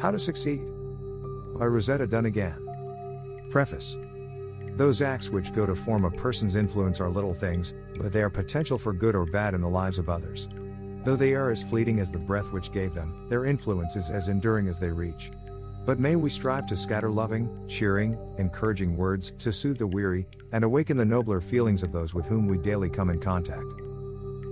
How to Succeed by Rosetta Dunigan. Preface. Those acts which go to form a person's influence are little things, but they are potential for good or bad in the lives of others. Though they are as fleeting as the breath which gave them, their influence is as enduring as they reach. But may we strive to scatter loving, cheering, encouraging words, to soothe the weary, and awaken the nobler feelings of those with whom we daily come in contact.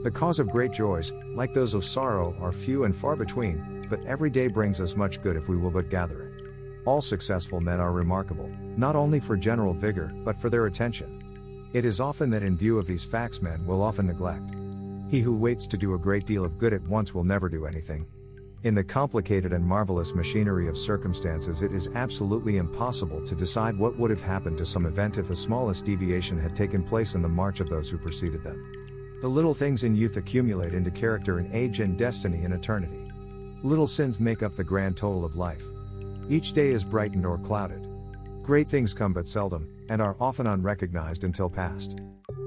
The cause of great joys, like those of sorrow, are few and far between, but every day brings us much good if we will but gather it. All successful men are remarkable, not only for general vigor, but for their attention. It is often that in view of these facts men will often neglect. He who waits to do a great deal of good at once will never do anything. In the complicated and marvelous machinery of circumstances, it is absolutely impossible to decide what would have happened to some event if the smallest deviation had taken place in the march of those who preceded them. The little things in youth accumulate into character in age and destiny in eternity. Little sins make up the grand total of life. Each day is brightened or clouded. Great things come but seldom, and are often unrecognized until past.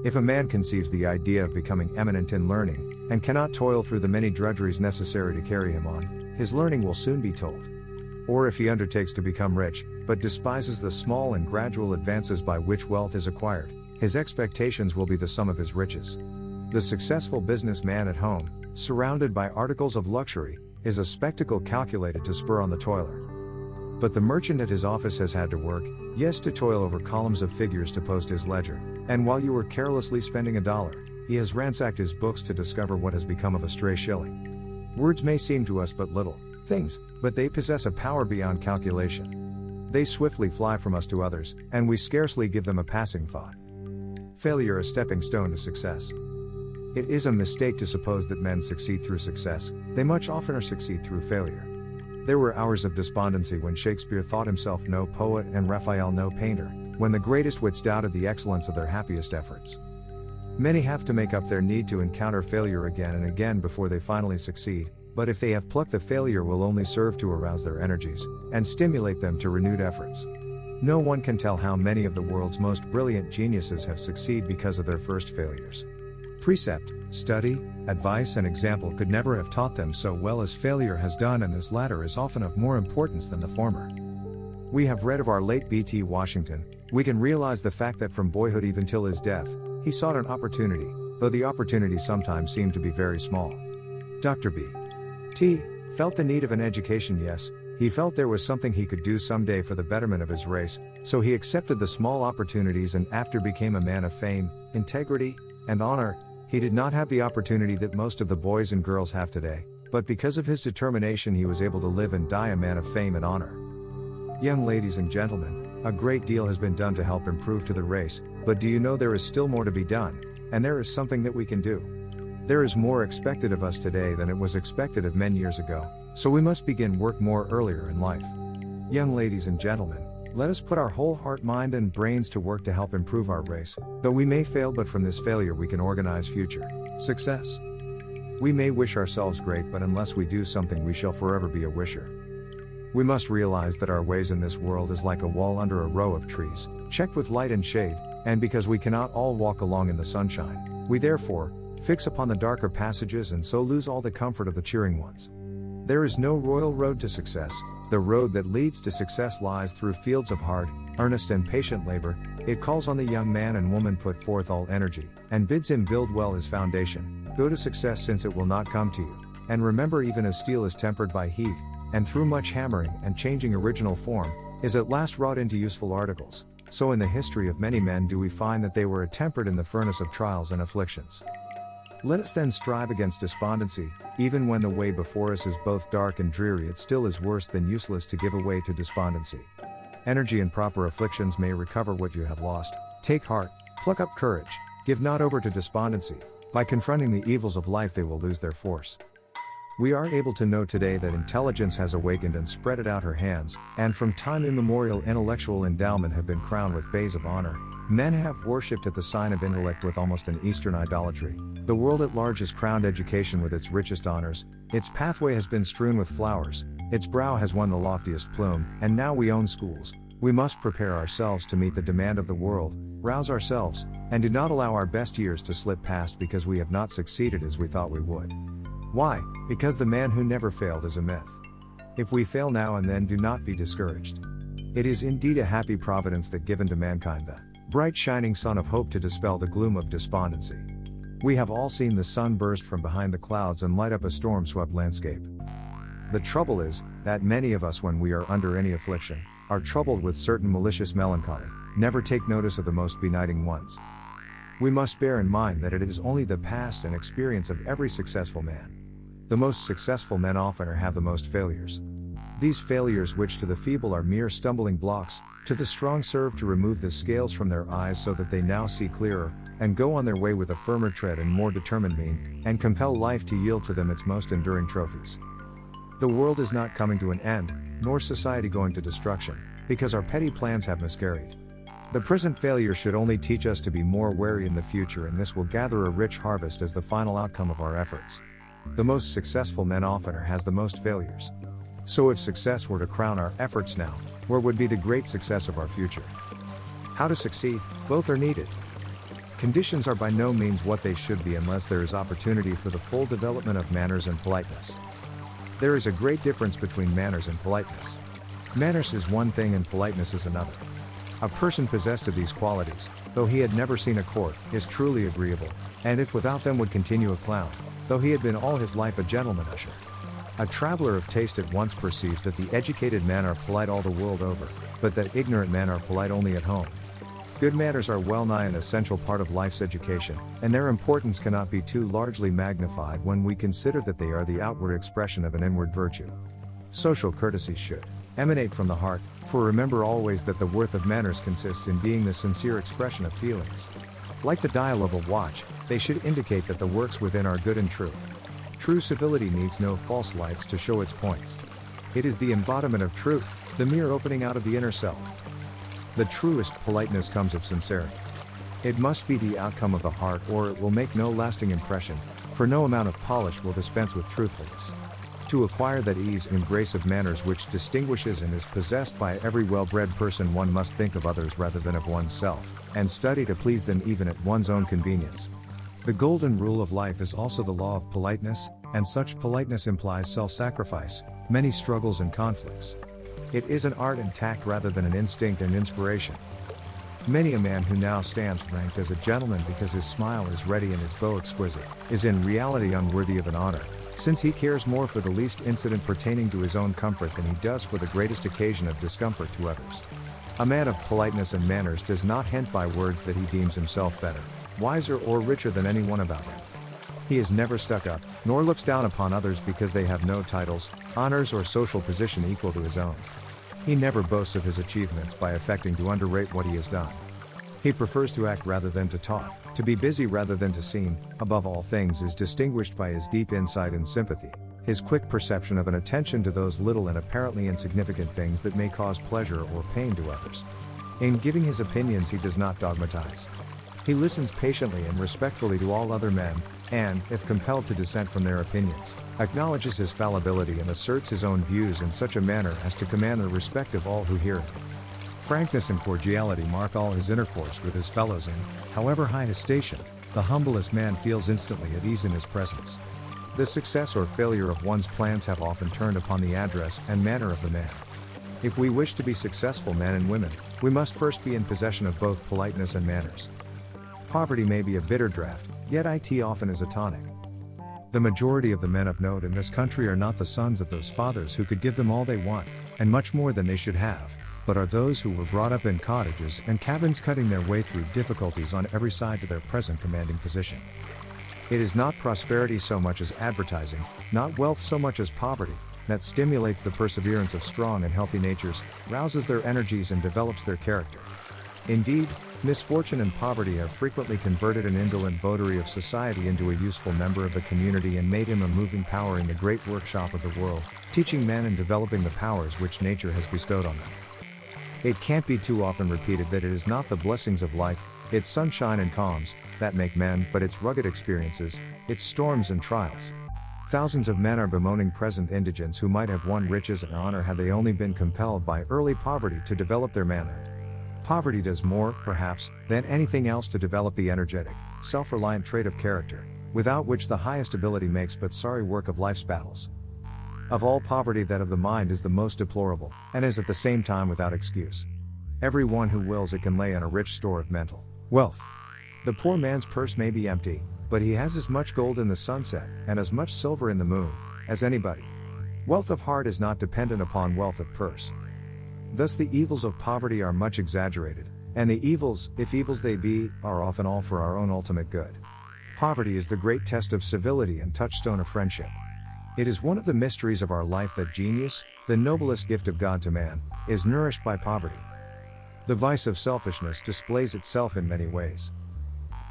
If a man conceives the idea of becoming eminent in learning, and cannot toil through the many drudgeries necessary to carry him on, his learning will soon be told. Or if he undertakes to become rich, but despises the small and gradual advances by which wealth is acquired, his expectations will be the sum of his riches. The successful businessman at home, surrounded by articles of luxury, is a spectacle calculated to spur on the toiler. But the merchant at his office has had to work, yes, to toil over columns of figures to post his ledger, and while you were carelessly spending $1, he has ransacked his books to discover what has become of a stray shilling. Words may seem to us but little things, but they possess a power beyond calculation. They swiftly fly from us to others, and we scarcely give them a passing thought. Failure a stepping stone to success. It is a mistake to suppose that men succeed through success, they much oftener succeed through failure. There were hours of despondency when Shakespeare thought himself no poet and Raphael no painter, when the greatest wits doubted the excellence of their happiest efforts. Many have to make up their need to encounter failure again and again before they finally succeed, but if they have pluck, the failure will only serve to arouse their energies, and stimulate them to renewed efforts. No one can tell how many of the world's most brilliant geniuses have succeeded because of their first failures. Precept, study, advice and example could never have taught them so well as failure has done, and this latter is often of more importance than the former. We have read of our late B.T. Washington. We can realize the fact that from boyhood even till his death, he sought an opportunity, though the opportunity sometimes seemed to be very small. Dr. B.T. felt the need of an education, yes, he felt there was something he could do someday for the betterment of his race, so he accepted the small opportunities and after became a man of fame, integrity, and honor. He did not have the opportunity that most of the boys and girls have today, but because of his determination he was able to live and die a man of fame and honor. Young ladies and gentlemen, a great deal has been done to help improve to the race, but do you know there is still more to be done, and there is something that we can do. There is more expected of us today than it was expected of men years ago, so we must begin work more earlier in life. Young ladies and gentlemen, let us put our whole heart, mind and brains to work to help improve our race, though we may fail, but from this failure we can organize future success. We may wish ourselves great, but unless we do something we shall forever be a wisher. We must realize that our ways in this world is like a wall under a row of trees, checked with light and shade, and because we cannot all walk along in the sunshine, we therefore fix upon the darker passages and so lose all the comfort of the cheering ones. There is no royal road to success. The road that leads to success lies through fields of hard, earnest and patient labor. It calls on the young man and woman put forth all energy, and bids him build well his foundation. Go to success, since it will not come to you. And remember, even as steel is tempered by heat, and through much hammering and changing original form, is at last wrought into useful articles, so in the history of many men do we find that they were attempered in the furnace of trials and afflictions. Let us then strive against despondency. Even when the way before us is both dark and dreary, it still is worse than useless to give way to despondency. Energy in proper afflictions may recover what you have lost. Take heart, pluck up courage, give not over to despondency. By confronting the evils of life they will lose their force. We are able to know today that intelligence has awakened and spreaded out her hands, and from time immemorial intellectual endowment have been crowned with bays of honor. Men have worshipped at the sign of intellect with almost an Eastern idolatry. The world at large has crowned education with its richest honors, its pathway has been strewn with flowers, its brow has won the loftiest plume, and now we own schools. We must prepare ourselves to meet the demand of the world, rouse ourselves, and do not allow our best years to slip past because we have not succeeded as we thought we would. Why? Because the man who never failed is a myth. If we fail now and then, do not be discouraged. It is indeed a happy providence that given to mankind the bright shining sun of hope to dispel the gloom of despondency. We have all seen the sun burst from behind the clouds and light up a storm-swept landscape. The trouble is, that many of us, when we are under any affliction, are troubled with certain malicious melancholy, never take notice of the most benighting ones. We must bear in mind that it is only the past and experience of every successful man. The most successful men oftener have the most failures. These failures, which to the feeble are mere stumbling blocks, to the strong serve to remove the scales from their eyes so that they now see clearer, and go on their way with a firmer tread and more determined mien, and compel life to yield to them its most enduring trophies. The world is not coming to an end, nor society going to destruction, because our petty plans have miscarried. The present failure should only teach us to be more wary in the future, and this will gather a rich harvest as the final outcome of our efforts. The most successful men oftener has the most failures. So if success were to crown our efforts now, where would be the great success of our future? How to succeed? Both are needed. Conditions are by no means what they should be unless there is opportunity for the full development of manners and politeness. There is a great difference between manners and politeness. Manners is one thing and politeness is another. A person possessed of these qualities, though he had never seen a court, is truly agreeable, and if without them would continue a clown, though he had been all his life a gentleman usher. A traveler of taste at once perceives that the educated men are polite all the world over, but that ignorant men are polite only at home. Good manners are well nigh an essential part of life's education, and their importance cannot be too largely magnified when we consider that they are the outward expression of an inward virtue. Social courtesies should emanate from the heart, for remember always that the worth of manners consists in being the sincere expression of feelings. Like the dial of a watch, they should indicate that the works within are good and true. True civility needs no false lights to show its points. It is the embodiment of truth, the mere opening out of the inner self. The truest politeness comes of sincerity. It must be the outcome of the heart, or it will make no lasting impression, for no amount of polish will dispense with truthfulness. To acquire that ease and grace of manners which distinguishes and is possessed by every well-bred person, one must think of others rather than of oneself, and study to please them even at one's own convenience. The golden rule of life is also the law of politeness, and such politeness implies self-sacrifice, many struggles and conflicts. It is an art and tact rather than an instinct and inspiration. Many a man who now stands ranked as a gentleman because his smile is ready and his bow exquisite, is in reality unworthy of an honor, since he cares more for the least incident pertaining to his own comfort than he does for the greatest occasion of discomfort to others. A man of politeness and manners does not hint by words that he deems himself better, wiser or richer than anyone about him. He is never stuck up, nor looks down upon others because they have no titles, honors or social position equal to his own. He never boasts of his achievements by affecting to underrate what he has done. He prefers to act rather than to talk, to be busy rather than to seem, above all things is distinguished by his deep insight and sympathy, his quick perception of an attention to those little and apparently insignificant things that may cause pleasure or pain to others. In giving his opinions he does not dogmatize. He listens patiently and respectfully to all other men, and, if compelled to dissent from their opinions, acknowledges his fallibility and asserts his own views in such a manner as to command the respect of all who hear him. Frankness and cordiality mark all his intercourse with his fellows, and, however high his station, the humblest man feels instantly at ease in his presence. The success or failure of one's plans have often turned upon the address and manner of the man. If we wish to be successful men and women, we must first be in possession of both politeness and manners. Poverty may be a bitter draught, yet it often is a tonic. The majority of the men of note in this country are not the sons of those fathers who could give them all they want, and much more than they should have, but are those who were brought up in cottages and cabins, cutting their way through difficulties on every side to their present commanding position. It is not prosperity so much as advertising, not wealth so much as poverty, that stimulates the perseverance of strong and healthy natures, rouses their energies and develops their character. Indeed, misfortune and poverty have frequently converted an indolent votary of society into a useful member of the community and made him a moving power in the great workshop of the world, teaching men and developing the powers which nature has bestowed on them. It can't be too often repeated that it is not the blessings of life, its sunshine and calms, that make men, but its rugged experiences, its storms and trials. Thousands of men are bemoaning present indigence who might have won riches and honor had they only been compelled by early poverty to develop their manhood. Poverty does more, perhaps, than anything else to develop the energetic, self-reliant trait of character, without which the highest ability makes but sorry work of life's battles. Of all poverty, that of the mind is the most deplorable, and is at the same time without excuse. Every one who wills it can lay in a rich store of mental wealth. The poor man's purse may be empty, but he has as much gold in the sunset, and as much silver in the moon, as anybody. Wealth of heart is not dependent upon wealth of purse. Thus the evils of poverty are much exaggerated, and the evils, if evils they be, are often all for our own ultimate good. Poverty is the great test of civility and touchstone of friendship. It is one of the mysteries of our life that genius, the noblest gift of God to man, is nourished by poverty. The vice of selfishness displays itself in many ways.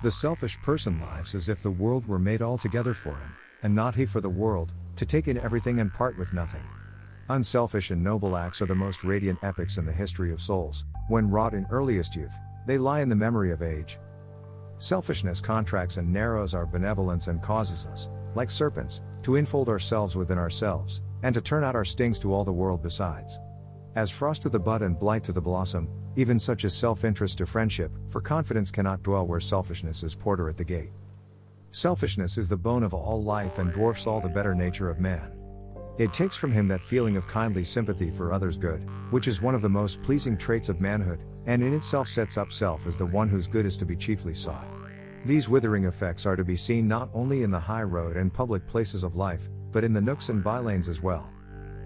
The selfish person lives as if the world were made altogether for him, and not he for the world, to take in everything and part with nothing. Unselfish and noble acts are the most radiant epics in the history of souls. When wrought in earliest youth, they lie in the memory of age. Selfishness contracts and narrows our benevolence and causes us, like serpents, to enfold ourselves within ourselves, and to turn out our stings to all the world besides. As frost to the bud and blight to the blossom, even such is self-interest to friendship, for confidence cannot dwell where selfishness is porter at the gate. Selfishness is the bone of all life and dwarfs all the better nature of man. It takes from him that feeling of kindly sympathy for others' good, which is one of the most pleasing traits of manhood, and in itself sets up self as the one whose good is to be chiefly sought. These withering effects are to be seen not only in the high road and public places of life, but in the nooks and bylanes as well.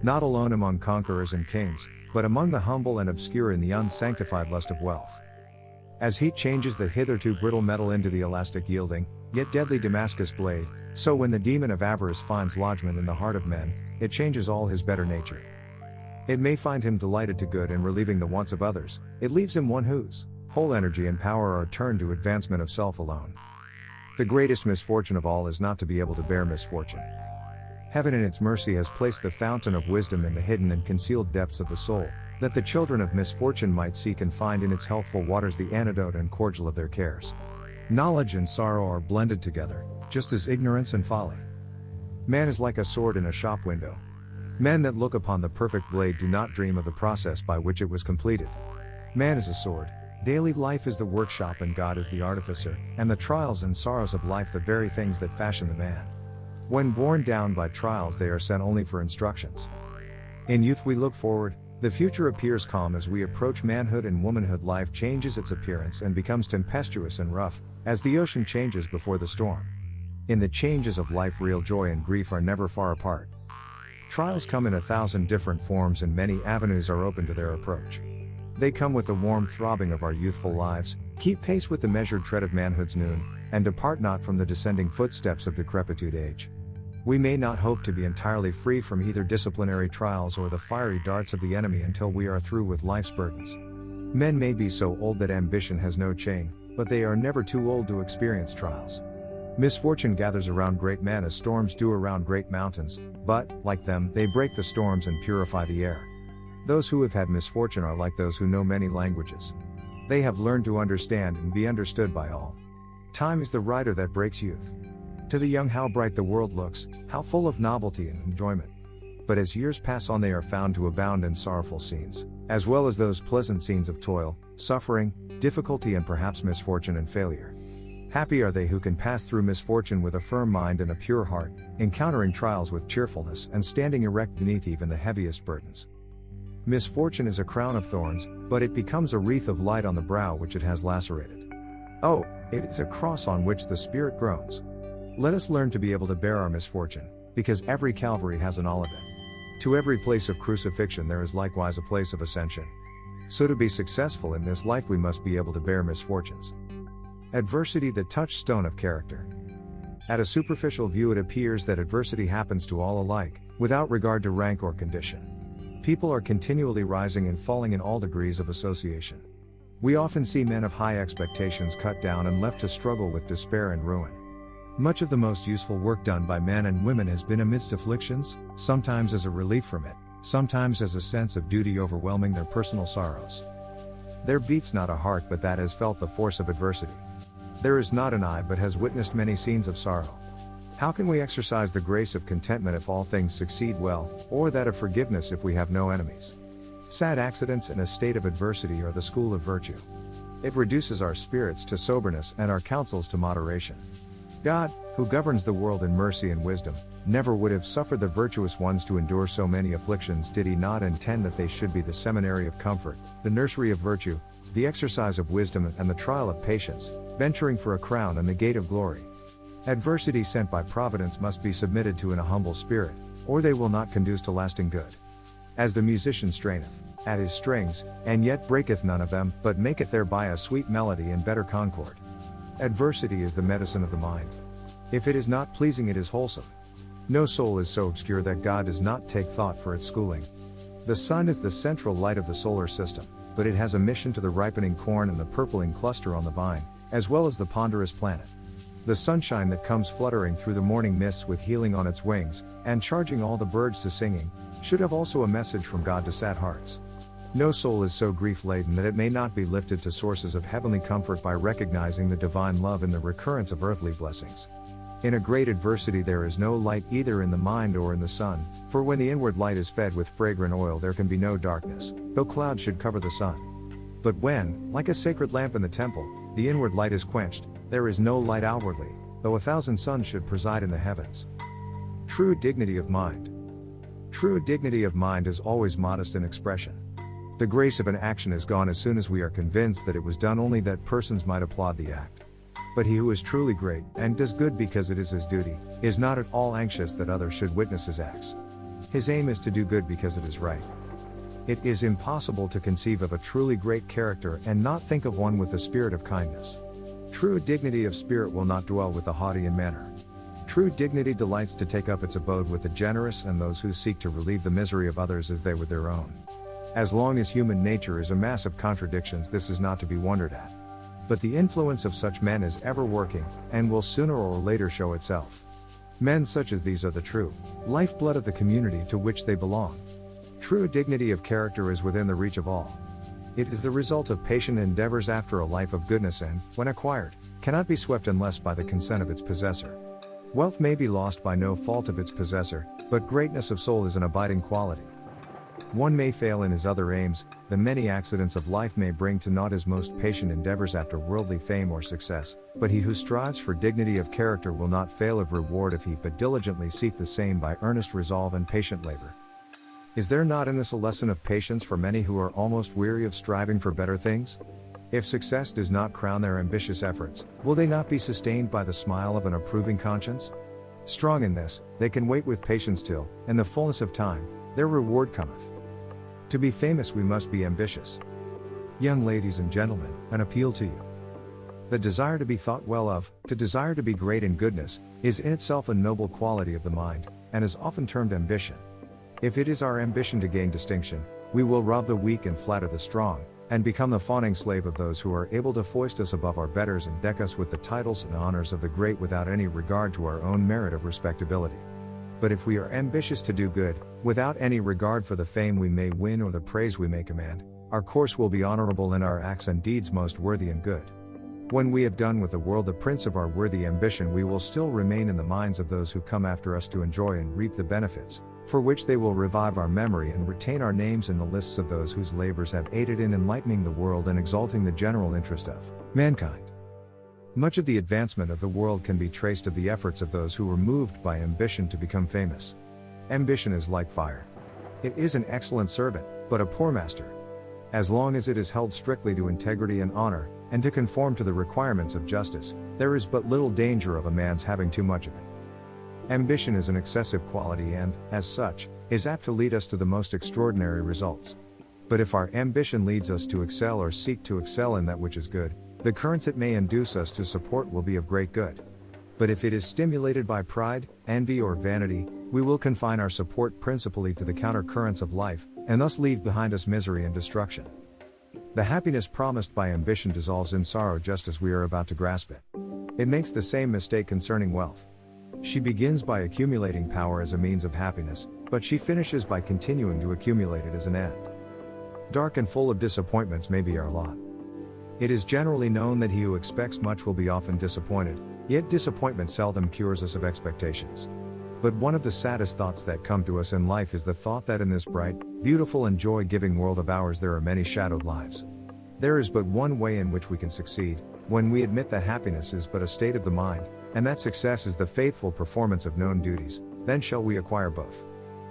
Not alone among conquerors and kings, but among the humble and obscure in the unsanctified lust of wealth. As heat changes the hitherto brittle metal into the elastic yielding, yet deadly Damascus blade, so when the demon of avarice finds lodgment in the heart of men, it changes all his better nature. It may find him delighted to good in relieving the wants of others, it leaves him one whose whole energy and power are turned to advancement of self alone. The greatest misfortune of all is not to be able to bear misfortune. Heaven in its mercy has placed the fountain of wisdom in the hidden and concealed depths of the soul, that the children of misfortune might seek and find in its healthful waters the antidote and cordial of their cares. Knowledge and sorrow are blended together, just as ignorance and folly. Man is like a sword in a shop window. Men that look upon the perfect blade do not dream of the process by which it was completed. Man is a sword. Daily life is the workshop and God is the artificer, and the trials and sorrows of life the very things that fashion the man. When borne down by trials, they are sent only for instructions. In youth we look forward, the future appears calm. As we approach manhood and womanhood, life changes its appearance and becomes tempestuous and rough, as the ocean changes before the storm. In the changes of life, real joy and grief are never far apart. Trials come in 1,000 different forms and many avenues are open to their approach. They come with the warm throbbing of our youthful lives, keep pace with the measured tread of manhood's noon, and depart not from the descending footsteps of decrepitude age. We may not hope to be entirely free from either disciplinary trials or the fiery darts of the enemy until we are through with life's burdens. Men may be so old that ambition has no chain, but they are never too old to experience trials. Misfortune gathers around great men as storms do around great mountains, but, like them, they break the storms and purify the air. Those who have had misfortune are like those who know many languages. They have learned to understand and be understood by all. Time is the rider that breaks youth. To the young how bright the world looks, how full of novelty and enjoyment. But as years pass on, they are found to abound in sorrowful scenes, as well as those pleasant scenes of toil, suffering, difficulty and perhaps misfortune and failure. Happy are they who can pass through misfortune with a firm mind and a pure heart, encountering trials with cheerfulness and standing erect beneath even the heaviest burdens. Misfortune is a crown of thorns, but it becomes a wreath of light on the brow which it has lacerated. Oh, it is a cross on which the spirit groans. Let us learn to be able to bear our misfortune, because every Calvary has an Olivet. To every place of crucifixion there is likewise a place of ascension. So to be successful in this life we must be able to bear misfortunes. Adversity, the touchstone of character. At a superficial view it appears that adversity happens to all alike, without regard to rank or condition. People are continually rising and falling in all degrees of association. We often see men of high expectations cut down and left to struggle with despair and ruin. Much of the most useful work done by men and women has been amidst afflictions, sometimes as a relief from it, sometimes as a sense of duty overwhelming their personal sorrows. There beats not a heart but that has felt the force of adversity. There is not an eye but has witnessed many scenes of sorrow. How can we exercise the grace of contentment if all things succeed well, or that of forgiveness if we have no enemies? Sad accidents in a state of adversity are the school of virtue. It reduces our spirits to soberness and our counsels to moderation. God, who governs the world in mercy and wisdom, never would have suffered the virtuous ones to endure so many afflictions did he not intend that they should be the seminary of comfort, the nursery of virtue, the exercise of wisdom and the trial of patience, venturing for a crown and the gate of glory. Adversity sent by providence must be submitted to in a humble spirit, or they will not conduce to lasting good. As the musician straineth at his strings, and yet breaketh none of them, but maketh thereby a sweet melody and better concord. Adversity is the medicine of the mind. If it is not pleasing, it is wholesome. No soul is so obscure that God does not take thought for its schooling. The sun is the central light of the solar system, but it has a mission to the ripening corn and the purpling cluster on the vine, as well as the ponderous planet. The sunshine that comes fluttering through the morning mists with healing on its wings, and charging all the birds to singing, should have also a message from God to sad hearts. No soul is so grief-laden that it may not be lifted to sources of heavenly comfort by recognizing the divine love in the recurrence of earthly blessings. In a great adversity there is no light either in the mind or in the sun, for when the inward light is fed with fragrant oil there can be no darkness, though clouds should cover the sun. But when, like a sacred lamp in the temple, the inward light is quenched, there is no light outwardly, though 1,000 suns should preside in the heavens. True dignity of mind. True dignity of mind is always modest in expression. The grace of an action is gone as soon as we are convinced that it was done only that persons might applaud the act. But he who is truly great, and does good because it is his duty, is not at all anxious that others should witness his acts. His aim is to do good because it is right. It is impossible to conceive of a truly great character and not think of one with the spirit of kindness. True dignity of spirit will not dwell with the haughty in manner. True dignity delights to take up its abode with the generous and those who seek to relieve the misery of others as they would their own. As long as human nature is a mass of contradictions, this is not to be wondered at. But the influence of such men is ever working, and will sooner or later show itself. Men such as these are the true lifeblood of the community to which they belong. True dignity of character is within the reach of all. It is the result of patient endeavors after a life of goodness and, when acquired, cannot be swept unless by the consent of its possessor. Wealth may be lost by no fault of its possessor, but greatness of soul is an abiding quality. One may fail in his other aims, the many accidents of life may bring to naught his most patient endeavors after worldly fame or success, but he who strives for dignity of character will not fail of reward if he but diligently seek the same by earnest resolve and patient labor. Is there not in this a lesson of patience for many who are almost weary of striving for better things? If success does not crown their ambitious efforts, will they not be sustained by the smile of an approving conscience? Strong in this, they can wait with patience till, in the fullness of time, their reward cometh. To be famous we must be ambitious. Young ladies and gentlemen, an appeal to you. The desire to be thought well of, to desire to be great in goodness, is in itself a noble quality of the mind, and is often termed ambition. If it is our ambition to gain distinction, we will rob the weak and flatter the strong, and become the fawning slave of those who are able to foist us above our betters and deck us with the titles and honors of the great without any regard to our own merit of respectability. But if we are ambitious to do good, without any regard for the fame we may win or the praise we may command, our course will be honorable and our acts and deeds most worthy and good. When we have done with the world the prince of our worthy ambition, we will still remain in the minds of those who come after us to enjoy and reap the benefits, for which they will revive our memory and retain our names in the lists of those whose labors have aided in enlightening the world and exalting the general interest of mankind. Much of the advancement of the world can be traced to the efforts of those who were moved by ambition to become famous. Ambition is like fire. It is an excellent servant, but a poor master. As long as it is held strictly to integrity and honor, and to conform to the requirements of justice, there is but little danger of a man's having too much of it. Ambition is an excessive quality and, as such, is apt to lead us to the most extraordinary results. But if our ambition leads us to excel or seek to excel in that which is good, the currents it may induce us to support will be of great good. But if it is stimulated by pride, envy or vanity, we will confine our support principally to the counter-currents of life, and thus leave behind us misery and destruction. The happiness promised by ambition dissolves in sorrow just as we are about to grasp it. It makes the same mistake concerning wealth. She begins by accumulating power as a means of happiness, but she finishes by continuing to accumulate it as an end. Dark and full of disappointments may be our lot. It is generally known that he who expects much will be often disappointed, yet disappointment seldom cures us of expectations. But one of the saddest thoughts that come to us in life is the thought that in this bright, beautiful and joy-giving world of ours there are many shadowed lives. There is but one way in which we can succeed, when we admit that happiness is but a state of the mind, and that success is the faithful performance of known duties, then shall we acquire both.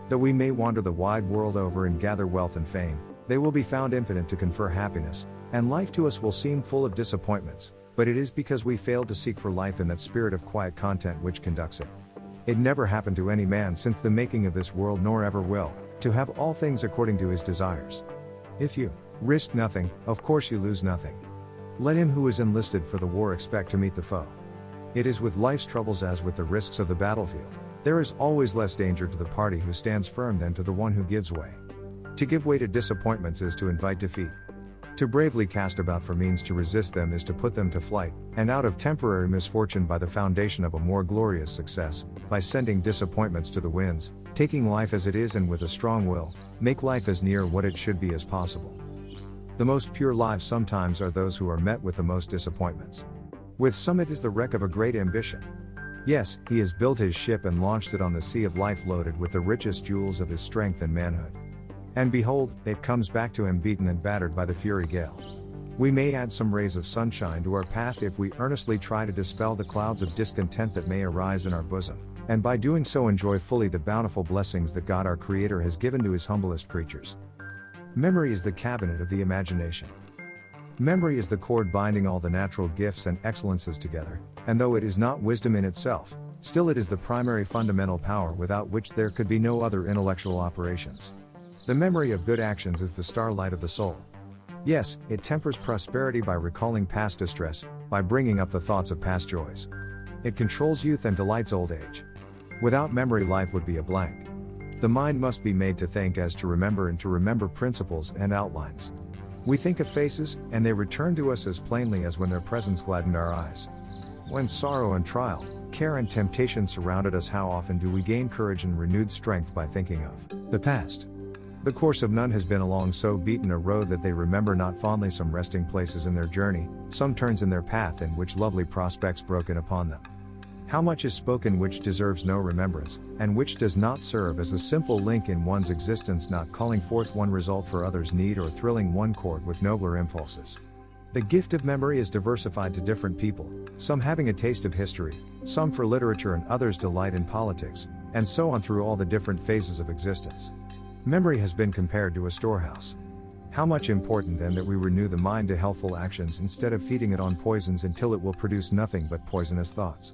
Though we may wander the wide world over and gather wealth and fame, they will be found impotent to confer happiness, and life to us will seem full of disappointments, but it is because we failed to seek for life in that spirit of quiet content which conducts it. It never happened to any man since the making of this world, nor ever will, to have all things according to his desires. If you risk nothing, of course you lose nothing. Let him who is enlisted for the war expect to meet the foe. It is with life's troubles as with the risks of the battlefield. There is always less danger to the party who stands firm than to the one who gives way. To give way to disappointments is to invite defeat. To bravely cast about for means to resist them is to put them to flight, and out of temporary misfortune by the foundation of a more glorious success, by sending disappointments to the winds, taking life as it is and with a strong will, make life as near what it should be as possible. The most pure lives sometimes are those who are met with the most disappointments. With some it is the wreck of a great ambition. Yes, he has built his ship and launched it on the sea of life loaded with the richest jewels of his strength and manhood. And behold, it comes back to him beaten and battered by the fury gale. We may add some rays of sunshine to our path if we earnestly try to dispel the clouds of discontent that may arise in our bosom, and by doing so enjoy fully the bountiful blessings that God our Creator has given to his humblest creatures. Memory is the cabinet of the imagination. Memory is the cord binding all the natural gifts and excellences together, and though it is not wisdom in itself, still it is the primary fundamental power without which there could be no other intellectual operations. The memory of good actions is the starlight of the soul. Yes, it tempers prosperity by recalling past distress, by bringing up the thoughts of past joys. It controls youth and delights old age. Without memory, life would be a blank. The mind must be made to think as to remember, and to remember principles and outlines. We think of faces, and they return to us as plainly as when their presence gladdened our eyes. When sorrow and trial, care and temptation surrounded us, how often do we gain courage and renewed strength by thinking of the past? The course of none has been along so beaten a road that they remember not fondly some resting places in their journey, some turns in their path in which lovely prospects broke in upon them. How much is spoken which deserves no remembrance, and which does not serve as a simple link in one's existence, not calling forth one result for others' need or thrilling one chord with nobler impulses. The gift of memory is diversified to different people, some having a taste of history, some for literature, and others delight in politics, and so on through all the different phases of existence. Memory has been compared to a storehouse. How much important then that we renew the mind to healthful actions instead of feeding it on poisons until it will produce nothing but poisonous thoughts.